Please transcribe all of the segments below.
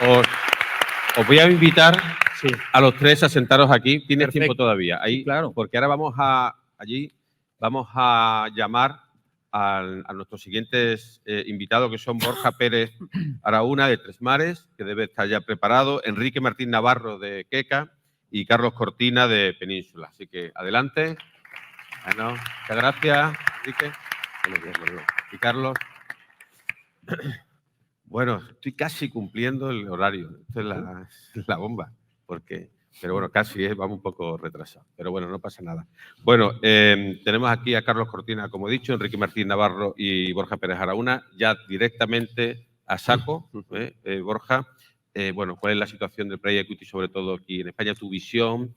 Os voy a invitar a los tres a sentaros aquí. Tienes Perfecto. tiempo todavía. Ahí, Claro. Porque ahora vamos a llamar a nuestros siguientes invitados, que son Borja Pérez Araúna, de Tres Mares, que debe estar ya preparado, Enrique Martín Navarro, de Queca, y Carlos Cortina, de Península. Así que adelante. Bueno, muchas gracias, Enrique. Y Carlos. Bueno, estoy casi cumpliendo el horario. Esta es la bomba. Pero bueno, casi vamos un poco retrasados. Pero bueno, no pasa nada. Bueno, tenemos aquí a Carlos Cortina, como he dicho, Enrique Martín Navarro y Borja Pérez Araúna, ya directamente a saco. Borja, bueno, ¿cuál es la situación del Private Equity, sobre todo aquí en España? Tu visión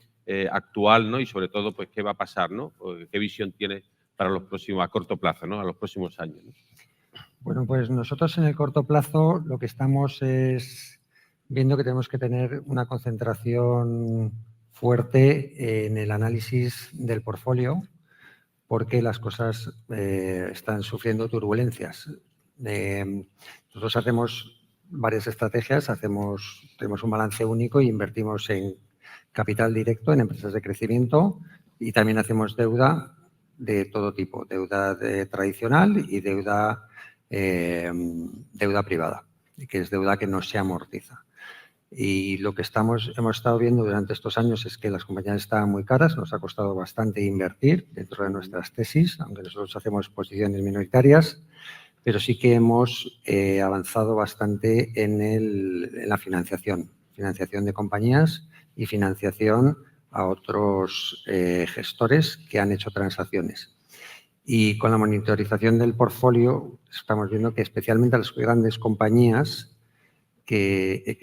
actual, ¿no? Y sobre todo, pues, ¿qué va a pasar, ¿no? ¿Qué visión tienes para los próximos, a corto plazo, ¿no? A los próximos años, ¿no? Bueno, pues nosotros en el corto plazo lo que estamos es viendo que tenemos que tener una concentración fuerte en el análisis del portfolio, porque las cosas están sufriendo turbulencias. Nosotros hacemos varias estrategias, tenemos un balance único y invertimos en capital directo, en empresas de crecimiento, y también hacemos deuda de todo tipo, deuda tradicional y deuda privada, que es deuda que no se amortiza. Y lo que hemos estado viendo durante estos años es que las compañías estaban muy caras, nos ha costado bastante invertir dentro de nuestras tesis, aunque nosotros hacemos posiciones minoritarias, pero sí que hemos avanzado bastante en la financiación de compañías y financiación a otros gestores que han hecho transacciones. Y con la monitorización del portfolio estamos viendo que especialmente las grandes compañías que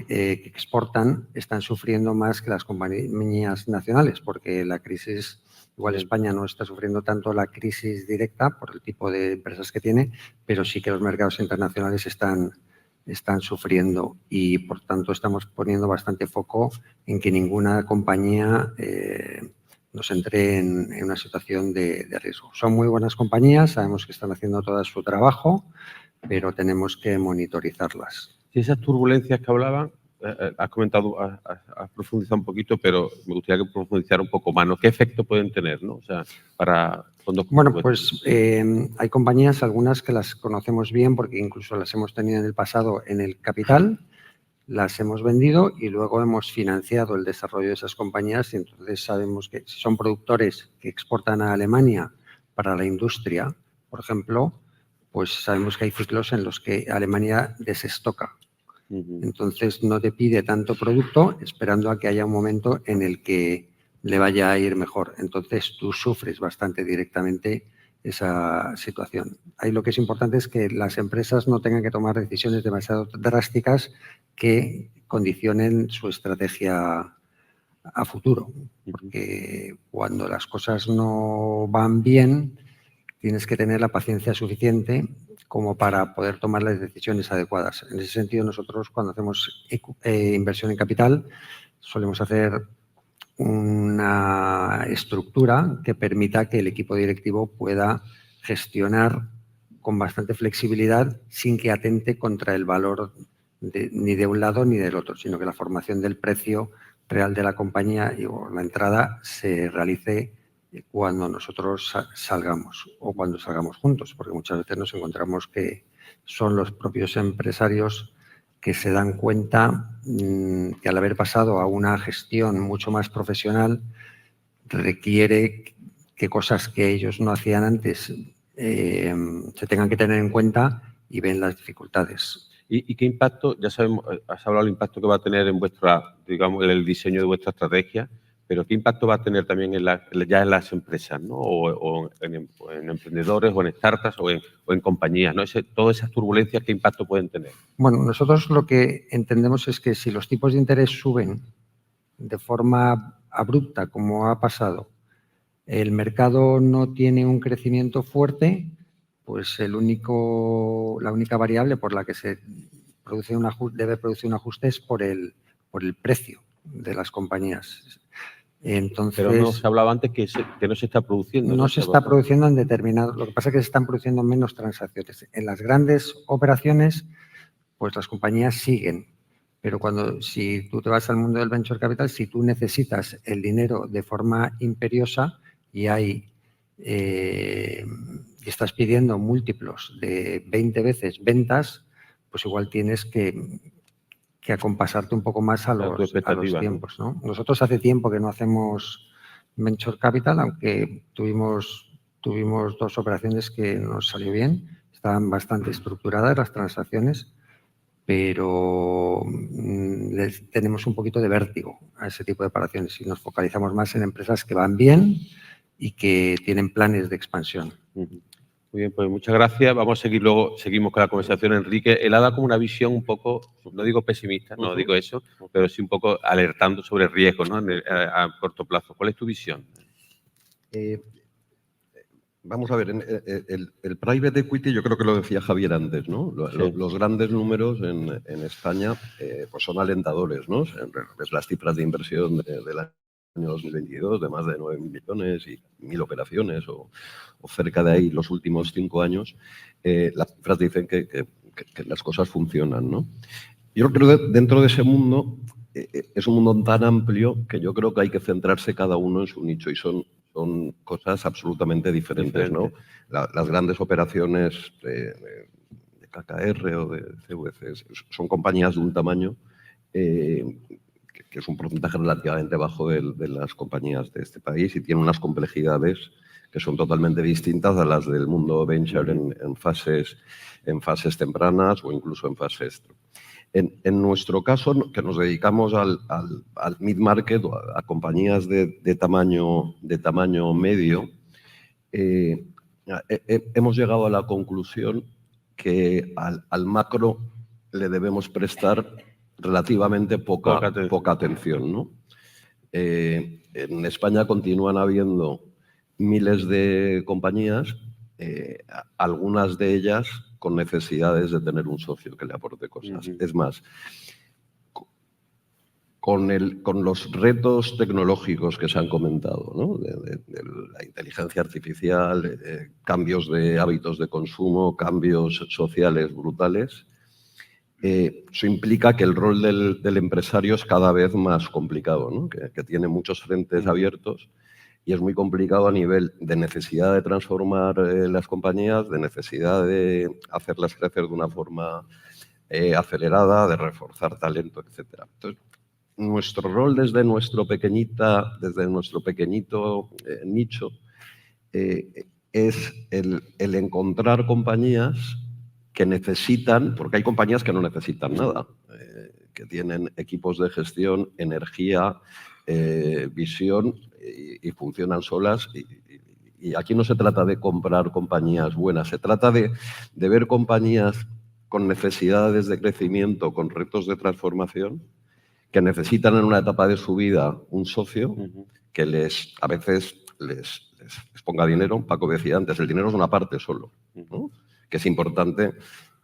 exportan están sufriendo más que las compañías nacionales, porque la crisis, igual España no está sufriendo tanto la crisis directa por el tipo de empresas que tiene, pero sí que los mercados internacionales están sufriendo y, por tanto, estamos poniendo bastante foco en que ninguna compañía nos entre en una situación de riesgo. Son muy buenas compañías, sabemos que están haciendo todo su trabajo, pero tenemos que monitorizarlas. Si esas turbulencias que hablaban, has comentado, has profundizado un poquito, pero me gustaría que profundizara un poco más, ¿no? ¿Qué efecto pueden tener, ¿no? O sea, para fondos como Bueno, pues hay compañías, algunas que las conocemos bien porque incluso las hemos tenido en el pasado en el capital, las hemos vendido y luego hemos financiado el desarrollo de esas compañías, y entonces sabemos que si son productores que exportan a Alemania para la industria, por ejemplo, pues sabemos que hay ciclos en los que Alemania desestoca. Entonces no te pide tanto producto esperando a que haya un momento en el que le vaya a ir mejor. Entonces tú sufres bastante directamente esa situación. Ahí lo que es importante es que las empresas no tengan que tomar decisiones demasiado drásticas que condicionen su estrategia a futuro. Porque cuando las cosas no van bien, tienes que tener la paciencia suficiente como para poder tomar las decisiones adecuadas. En ese sentido, nosotros cuando hacemos inversión en capital solemos hacer una estructura que permita que el equipo directivo pueda gestionar con bastante flexibilidad sin que atente contra el valor ni de un lado ni del otro, sino que la formación del precio real de la compañía y la entrada se realice cuando nosotros salgamos o cuando salgamos juntos, porque muchas veces nos encontramos que son los propios empresarios que se dan cuenta que al haber pasado a una gestión mucho más profesional requiere que cosas que ellos no hacían antes se tengan que tener en cuenta y ven las dificultades. ¿Y qué impacto? Ya sabemos, has hablado del impacto que va a tener en digamos, en el diseño de vuestra estrategia, pero ¿qué impacto va a tener también ya en las empresas, ¿no? O en emprendedores, o en startups, o en compañías, ¿no? Todas esas turbulencias, ¿qué impacto pueden tener? Bueno, nosotros lo que entendemos es que si los tipos de interés suben de forma abrupta, como ha pasado, el mercado no tiene un crecimiento fuerte, pues la única variable por la que se debe producir un ajuste es por el precio de las compañías. Entonces, pero no se hablaba antes que no se está produciendo. No se está produciendo en determinados. Lo que pasa es que se están produciendo menos transacciones. En las grandes operaciones, pues las compañías siguen, Pero si tú te vas al mundo del venture capital, si tú necesitas el dinero de forma imperiosa y estás pidiendo múltiplos de 20 veces ventas, pues igual tienes que acompasarte un poco más a los tiempos, ¿no? Nosotros hace tiempo que no hacemos venture capital, aunque tuvimos 2 operaciones que nos salió bien, estaban bastante estructuradas las transacciones, pero tenemos un poquito de vértigo a ese tipo de operaciones y nos focalizamos más en empresas que van bien y que tienen planes de expansión. Muy bien, pues muchas gracias. Vamos a seguir luego, seguimos con la conversación, Enrique. Él ha dado como una visión un poco, no digo pesimista, no digo eso, pero sí un poco alertando sobre riesgos, ¿no? A corto plazo. ¿Cuál es tu visión? Vamos a ver, el private equity, yo creo que lo decía Javier antes, ¿no? Los grandes números en España pues son alentadores, ¿no? Ves las cifras de inversión del año 2022 de más de 9.000 millones y 1.000 operaciones o cerca de ahí los últimos 5 años. Las cifras dicen que las cosas funcionan, ¿no? Yo creo que dentro de ese mundo es un mundo tan amplio que yo creo que hay que centrarse cada uno en su nicho y son cosas absolutamente diferentes, ¿no? Las grandes operaciones de KKR o de CVC son compañías de un tamaño que es un porcentaje relativamente bajo de las compañías de este país y tiene unas complejidades que son totalmente distintas a las del mundo venture en fases tempranas o incluso en fases. En nuestro caso, que nos dedicamos al mid-market, a compañías de tamaño medio, hemos llegado a la conclusión que al macro le debemos prestar relativamente poca atención, ¿no? En España continúan habiendo miles de compañías, algunas de ellas con necesidades de tener un socio que le aporte cosas. Es más, con los retos tecnológicos que se han comentado, ¿no? de la inteligencia artificial, cambios de hábitos de consumo, cambios sociales brutales, eso implica que el rol del empresario es cada vez más complicado, ¿no? que tiene muchos frentes abiertos y es muy complicado a nivel de necesidad de transformar las compañías, de necesidad de hacerlas crecer de una forma acelerada, de reforzar talento, etc. Entonces, nuestro rol desde nuestro pequeñito nicho es el encontrar compañías que necesitan, porque hay compañías que no necesitan nada, que tienen equipos de gestión, energía, visión y funcionan solas. Y aquí no se trata de comprar compañías buenas, se trata de ver compañías con necesidades de crecimiento, con retos de transformación, que necesitan en una etapa de su vida un socio que a veces les ponga dinero. Paco decía antes, el dinero es una parte solo, ¿no? Que es importante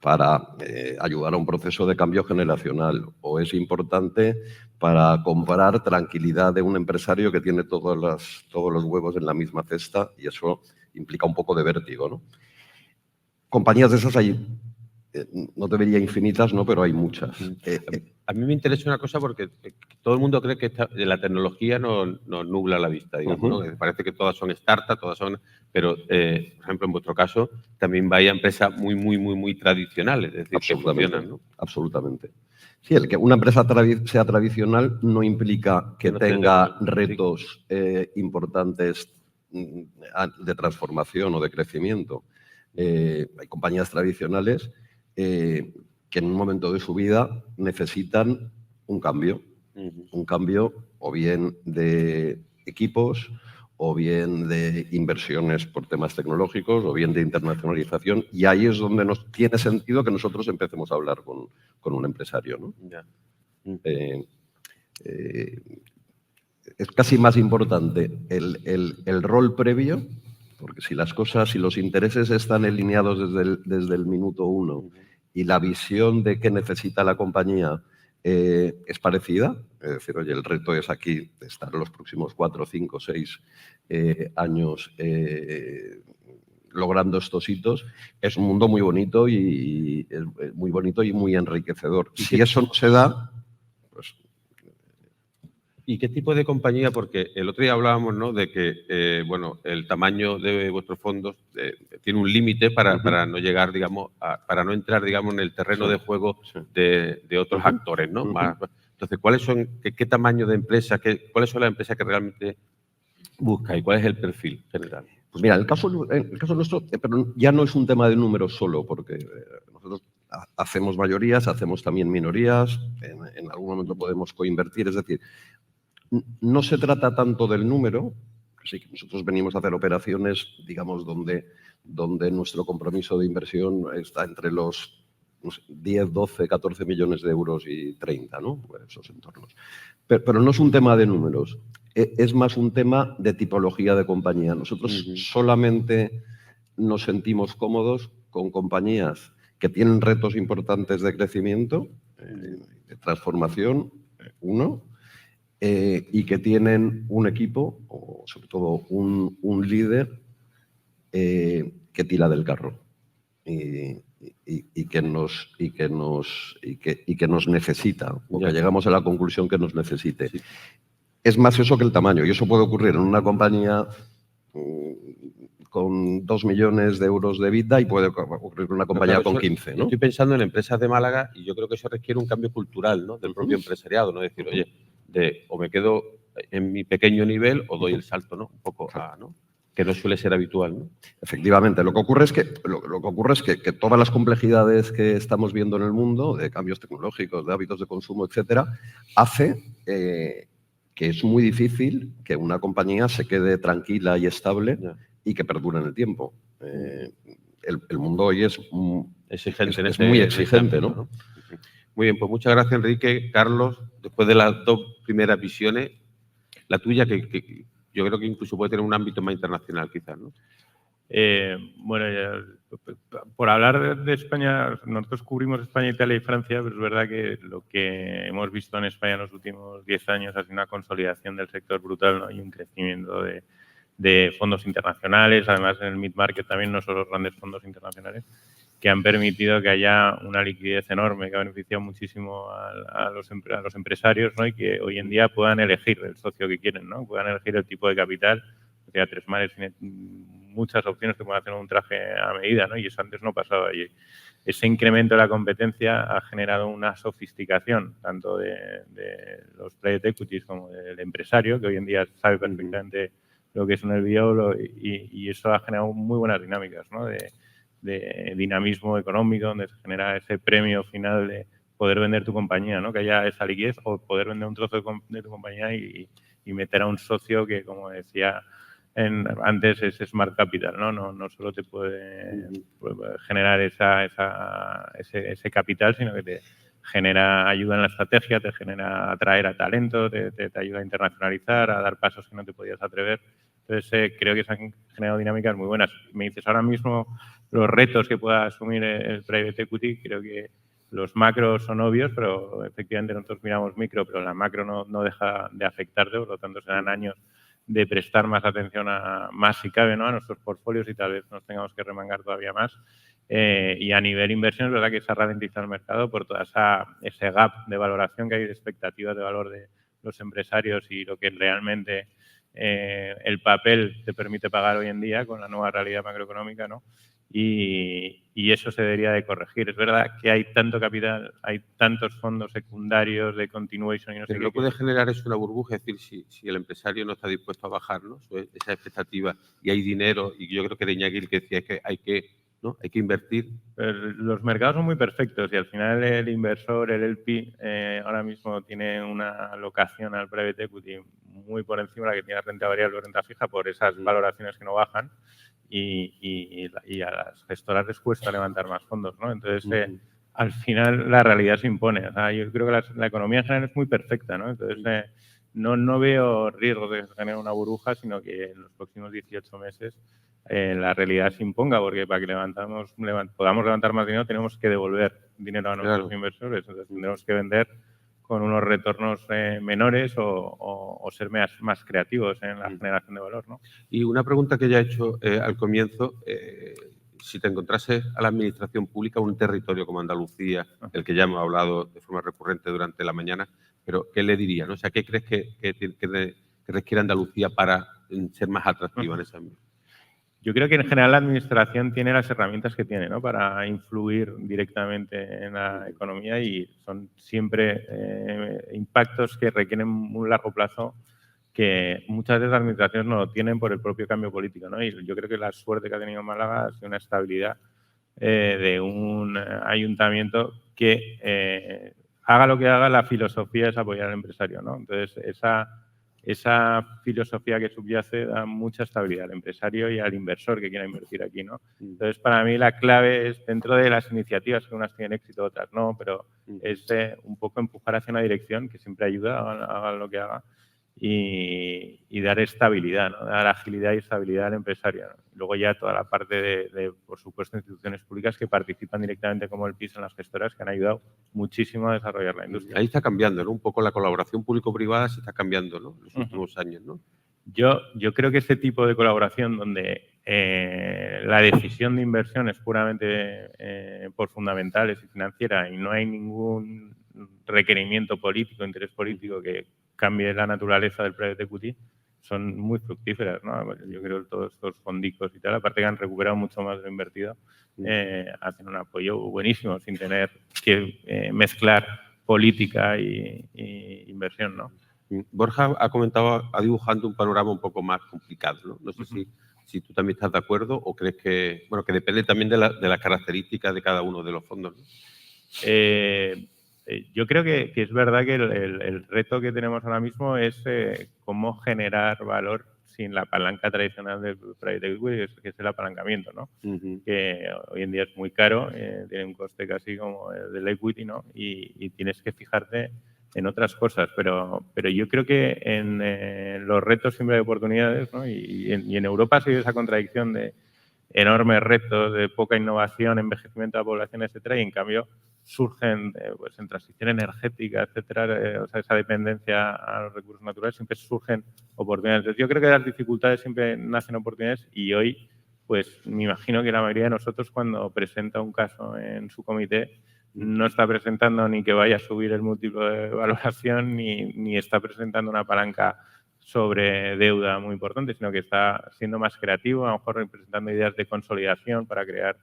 para ayudar a un proceso de cambio generacional o es importante para comprar tranquilidad de un empresario que tiene todos los huevos en la misma cesta y eso implica un poco de vértigo, ¿no? Compañías de esas hay, no te diría infinitas, ¿no? Pero hay muchas. A mí me interesa una cosa porque todo el mundo cree que la tecnología nos nubla la vista, digamos, ¿no? Parece que todas son startups, pero, por ejemplo, en vuestro caso, también vais a empresas muy tradicionales, es decir, que funcionan, ¿no? Absolutamente. Sí, el que una empresa sea tradicional no implica que tenga retos importantes de transformación o de crecimiento. Hay compañías tradicionales que en un momento de su vida necesitan un cambio o bien de equipos, o bien de inversiones por temas tecnológicos, o bien de internacionalización, y ahí es donde nos tiene sentido que nosotros empecemos a hablar con un empresario, ¿no? Es casi más importante el rol previo, porque si los intereses están alineados desde el minuto uno y la visión de qué necesita la compañía es parecida, es decir, oye, el reto es aquí estar los próximos 4, 5, 6 años logrando estos hitos, es un mundo muy bonito y muy enriquecedor. Si eso no se da, ¿Y qué tipo de compañía? Porque el otro día hablábamos, ¿no?, de que bueno, el tamaño de vuestros fondos tiene un límite para no llegar, digamos, para no entrar, digamos, en el terreno de juego de otros actores, ¿no? Entonces, qué tamaño de empresa, cuáles son las empresas que realmente busca y cuál es el perfil general? Pues mira, el caso nuestro, pero ya no es un tema de números solo, porque nosotros hacemos mayorías, hacemos también minorías, en algún momento podemos coinvertir, es decir, no se trata tanto del número, sí que nosotros venimos a hacer operaciones, digamos, donde nuestro compromiso de inversión está entre los 10, 12, 14 millones de euros y 30, ¿no? Esos entornos. Pero no es un tema de números, es más un tema de tipología de compañía. Nosotros solamente nos sentimos cómodos con compañías que tienen retos importantes de crecimiento, de transformación, y que tienen un equipo, o sobre todo un líder que tira del carro y que nos necesita, o que llegamos a la conclusión que nos necesite. Sí. Es más eso que el tamaño, y eso puede ocurrir en una compañía con 2 millones de euros de EBITDA y puede ocurrir en una compañía con 15, ¿no? Estoy pensando en empresas de Málaga y yo creo que eso requiere un cambio cultural, ¿no?, del propio empresariado, ¿no? Decir, oye, o me quedo en mi pequeño nivel o doy el salto, ¿no? Un poco ¿no? Que no suele ser habitual, ¿no? Efectivamente. Lo que ocurre es que todas las complejidades que estamos viendo en el mundo, de cambios tecnológicos, de hábitos de consumo, etcétera, hace que es muy difícil que una compañía se quede tranquila y estable y que perdure en el tiempo. El mundo hoy es exigente, es muy exigente, ¿no? Muy bien, pues muchas gracias, Enrique. Carlos, después de las dos primeras visiones, la tuya, que yo creo que incluso puede tener un ámbito más internacional, quizás, ¿no? Bueno, por hablar de España, nosotros cubrimos España, Italia y Francia, pero es verdad que lo que hemos visto en España en los últimos 10 años ha sido una consolidación del sector brutal, ¿no? Y un crecimiento de fondos internacionales, además en el mid-market también, no solo grandes fondos internacionales, que han permitido que haya una liquidez enorme, que ha beneficiado muchísimo a los empresarios, ¿no? Y que hoy en día puedan elegir el socio que quieren, ¿no? Puedan elegir el tipo de capital. O sea, Tres Mares tiene muchas opciones que pueden hacer un traje a medida, ¿no? Y eso antes no pasaba. Y ese incremento de la competencia ha generado una sofisticación tanto de los private equities como del empresario, que hoy en día sabe perfectamente lo que es un LBO, y eso ha generado muy buenas dinámicas, ¿no? De dinamismo económico, donde se genera ese premio final de poder vender tu compañía, ¿no? Que haya esa liquidez, o poder vender un trozo de tu compañía y meter a un socio que, como decía antes, es Smart Capital, ¿no? No solo te puede generar ese capital, sino que te genera ayuda en la estrategia, te genera atraer a talento, te ayuda a internacionalizar, a dar pasos que no te podías atrever. Entonces, creo que se han generado dinámicas muy buenas. Me dices ahora mismo los retos que pueda asumir el private equity, creo que los macros son obvios, pero efectivamente nosotros miramos micro, pero la macro no deja de afectarte, por lo tanto serán años de prestar más atención más si cabe, ¿no?, a nuestros portfolios, y tal vez nos tengamos que remangar todavía más. Y a nivel inversión es verdad que se ha ralentizado el mercado por toda ese gap de valoración que hay, de expectativas de valor de los empresarios y lo que realmente el papel te permite pagar hoy en día con la nueva realidad macroeconómica, ¿no? Y eso se debería de corregir. Es verdad que hay tanto capital, hay tantos fondos secundarios de continuation y no sé qué. Pero no puede generar eso una burbuja, es decir, si el empresario no está dispuesto a bajar, ¿no?, esa expectativa, y hay dinero, y yo creo que era Iñaki el que decía que hay que invertir. Los mercados son muy perfectos y al final el inversor, el LP, ahora mismo tiene una alocación al private equity muy por encima de la que tiene renta variable o renta fija, por esas valoraciones que no bajan, y a las gestoras les cuesta levantar más fondos, ¿no? Entonces, al final la realidad se impone. O sea, yo creo que la economía en general es muy perfecta, ¿no? Entonces, no veo riesgo de generar una burbuja, sino que en los próximos 18 meses la realidad se imponga, porque para que podamos levantar más dinero tenemos que devolver dinero a nuestros inversores. Entonces, tendremos que vender con unos retornos menores o ser más creativos en la generación de valor, ¿no? Y una pregunta que ya he hecho al comienzo, si te encontrases a la administración pública, un territorio como Andalucía, del que ya hemos hablado de forma recurrente durante la mañana, pero ¿qué le diría? ¿No? O sea, ¿qué crees que requiere Andalucía para ser más atractiva en ese ámbito? Yo creo que en general la administración tiene las herramientas que tiene, ¿no?, para influir directamente en la economía, y son siempre impactos que requieren un largo plazo, que muchas veces las administraciones no lo tienen por el propio cambio político, ¿no? Y yo creo que la suerte que ha tenido Málaga ha sido una estabilidad de un ayuntamiento que haga lo que haga, la filosofía es apoyar al empresario, ¿no? Entonces, esa filosofía que subyace da mucha estabilidad al empresario y al inversor que quiera invertir aquí, ¿no? Entonces, para mí la clave es, dentro de las iniciativas, que unas tienen éxito, otras no, pero es un poco empujar hacia una dirección que siempre ayuda, haga lo que haga, y dar estabilidad, ¿no? Dar agilidad y estabilidad al empresario, ¿no? Luego ya toda la parte de, por supuesto, instituciones públicas que participan directamente, como el PIS, en las gestoras, que han ayudado muchísimo a desarrollar la industria. Ahí está cambiando, ¿no? Un poco la colaboración público-privada se está cambiando, ¿no?, en los últimos años, ¿no? Yo creo que este tipo de colaboración, donde la decisión de inversión es puramente por fundamentales y financiera, y no hay ningún requerimiento político, interés político que cambie la naturaleza del private equity, son muy fructíferas, ¿no? Yo creo que todos estos fondicos y tal, aparte que han recuperado mucho más de lo invertido, hacen un apoyo buenísimo sin tener que mezclar política y inversión, ¿no? Borja ha comentado, ha dibujado un panorama un poco más complicado, ¿no? No sé si tú también estás de acuerdo o crees que, bueno, que depende también de las características de cada uno de los fondos, ¿no? Yo creo que es verdad que el reto que tenemos ahora mismo es cómo generar valor sin la palanca tradicional del private equity, que es el apalancamiento, ¿no? Que hoy en día es muy caro, tiene un coste casi como el del equity, ¿no? Y tienes que fijarte en otras cosas, pero yo creo que en los retos siempre hay oportunidades, ¿no? Y en Europa ha sido esa contradicción de enormes retos, de poca innovación, envejecimiento de la población, etcétera, y en cambio surgen, pues en transición energética, etcétera, o sea, esa dependencia a los recursos naturales, siempre surgen oportunidades. Entonces, yo creo que de las dificultades siempre nacen oportunidades, y hoy, pues me imagino que la mayoría de nosotros, cuando presenta un caso en su comité, no está presentando ni que vaya a subir el múltiplo de valoración, ni está presentando una palanca sobre deuda muy importante, sino que está siendo más creativo, a lo mejor representando ideas de consolidación para crear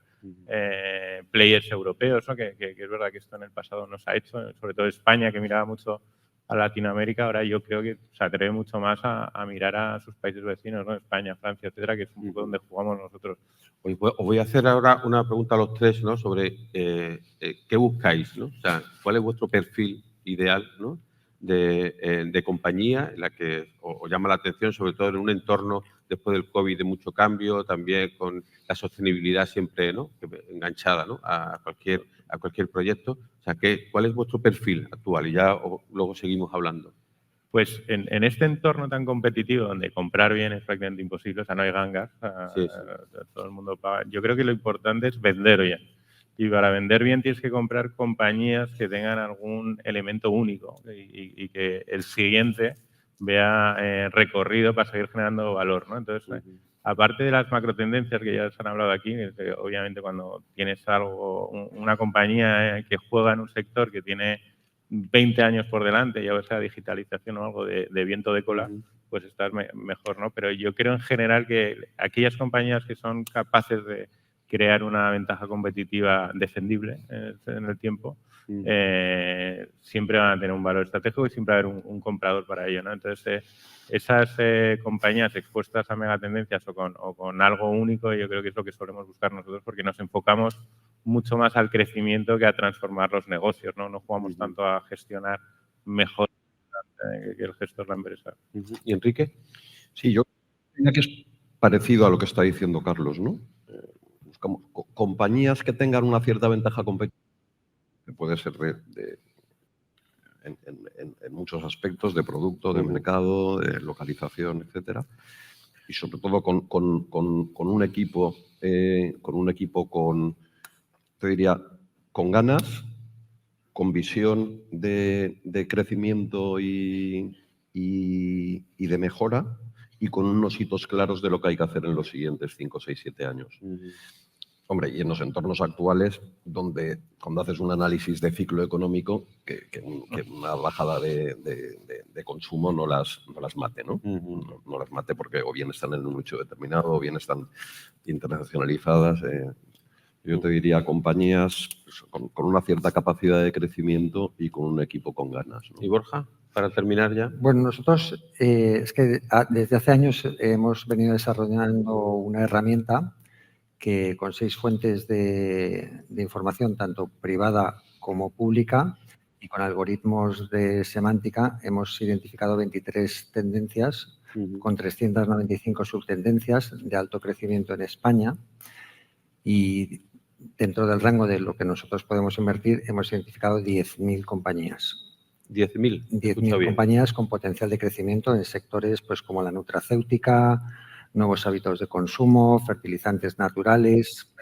players europeos, ¿no? Que es verdad que esto en el pasado no se ha hecho, sobre todo España, que miraba mucho a Latinoamérica, ahora yo creo que se atreve mucho más a mirar a sus países vecinos, ¿no? España, Francia, etcétera, que es un poco donde jugamos nosotros. Os voy a hacer ahora una pregunta a los tres, ¿no?, sobre qué buscáis, ¿no? O sea, cuál es vuestro perfil ideal, ¿no?, de compañía en la que os llama la atención, sobre todo en un entorno después del COVID de mucho cambio, también con la sostenibilidad siempre, ¿no?, enganchada, ¿no?, a cualquier proyecto. O sea, ¿cuál es vuestro perfil actual? Y ya luego seguimos hablando. Pues en este entorno tan competitivo, donde comprar bien es prácticamente imposible, o sea, no hay gangas, todo el mundo paga. Yo creo que lo importante es vender bien. Y para vender bien tienes que comprar compañías que tengan algún elemento único y que el siguiente vea recorrido para seguir generando valor, ¿no? Entonces, aparte de las macrotendencias que ya se han hablado aquí, obviamente cuando tienes una compañía que juega en un sector que tiene 20 años por delante, ya sea digitalización o algo de viento de cola, pues estás mejor, ¿no? Pero yo creo en general que aquellas compañías que son capaces de crear una ventaja competitiva defendible en el tiempo, siempre van a tener un valor estratégico y siempre va a haber un comprador para ello, ¿no? Entonces, esas compañías expuestas a megatendencias o con algo único, yo creo que es lo que solemos buscar nosotros, porque nos enfocamos mucho más al crecimiento que a transformar los negocios, ¿no? No jugamos tanto a gestionar mejor que el gestor de la empresa. ¿Y Enrique? Sí, yo creo que es parecido a lo que está diciendo Carlos, ¿no? Buscamos compañías que tengan una cierta ventaja competitiva, que puede ser en muchos aspectos, de producto, de mercado, de localización, etcétera, y sobre todo con un equipo, te diría, con ganas, con visión de crecimiento y de mejora, y con unos hitos claros de lo que hay que hacer en los siguientes 5, 6, 7 años. Hombre, y en los entornos actuales, donde cuando haces un análisis de ciclo económico, que una bajada de consumo no las mate, ¿no? No las mate porque o bien están en un nicho determinado o bien están internacionalizadas. Yo te diría compañías con una cierta capacidad de crecimiento y con un equipo con ganas, ¿no? ¿Y Borja, para terminar ya? Bueno, nosotros es que desde hace años hemos venido desarrollando una herramienta que con 6 fuentes de información, tanto privada como pública, y con algoritmos de semántica, hemos identificado 23 tendencias con 395 subtendencias de alto crecimiento en España. Y dentro del rango de lo que nosotros podemos invertir, hemos identificado 10.000 compañías. 10.000. 10.000 compañías con potencial de crecimiento en sectores pues, como la nutracéutica, nuevos hábitos de consumo, fertilizantes naturales,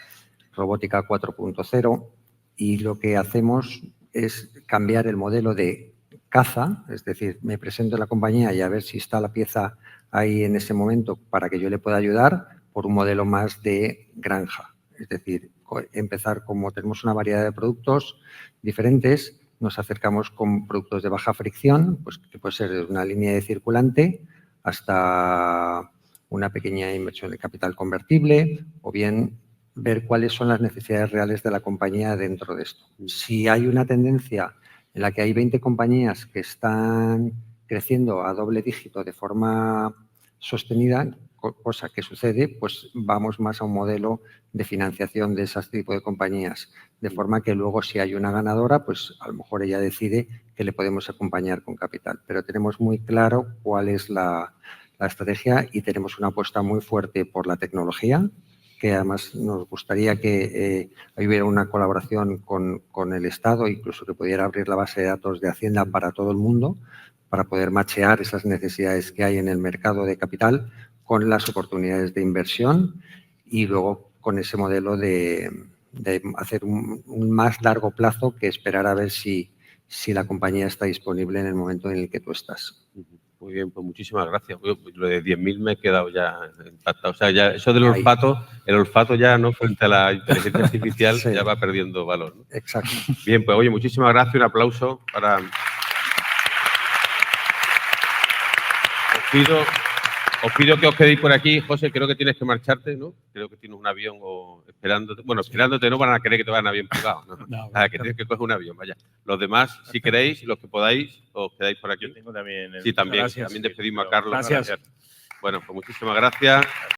robótica 4.0. Y lo que hacemos es cambiar el modelo de caza, es decir, me presento en la compañía y a ver si está la pieza ahí en ese momento para que yo le pueda ayudar, por un modelo más de granja. Es decir, empezar como tenemos una variedad de productos diferentes, nos acercamos con productos de baja fricción, pues que puede ser una línea de circulante hasta una pequeña inversión de capital convertible o bien ver cuáles son las necesidades reales de la compañía dentro de esto. Si hay una tendencia en la que hay 20 compañías que están creciendo a doble dígito de forma sostenida, cosa que sucede, pues vamos más a un modelo de financiación de ese tipo de compañías, de forma que luego si hay una ganadora, pues a lo mejor ella decide que le podemos acompañar con capital. Pero tenemos muy claro cuál es la estrategia y tenemos una apuesta muy fuerte por la tecnología, que además nos gustaría que hubiera una colaboración con el Estado, incluso que pudiera abrir la base de datos de Hacienda para todo el mundo, para poder machear esas necesidades que hay en el mercado de capital con las oportunidades de inversión y luego con ese modelo de hacer un más largo plazo que esperar a ver si la compañía está disponible en el momento en el que tú estás. Muy bien, pues muchísimas gracias. Lo de 10.000 me he quedado ya impactado. O sea, ya eso del olfato, el olfato ya no frente a la inteligencia artificial sí, ya va perdiendo valor, ¿no? Exacto. Bien, pues oye, muchísimas gracias. Un aplauso para... Os pido que os quedéis por aquí. José, creo que tienes que marcharte, ¿no? Creo que tienes un avión o esperándote. Bueno, esperándote no van a querer que te vayan en avión privado, ¿no? No, que tienes que coger un avión, vaya. Los demás, si queréis, los que podáis, os quedáis por aquí. Yo tengo también... Sí, también. Gracias. También despedimos a Carlos. Gracias. Bueno, pues muchísimas gracias.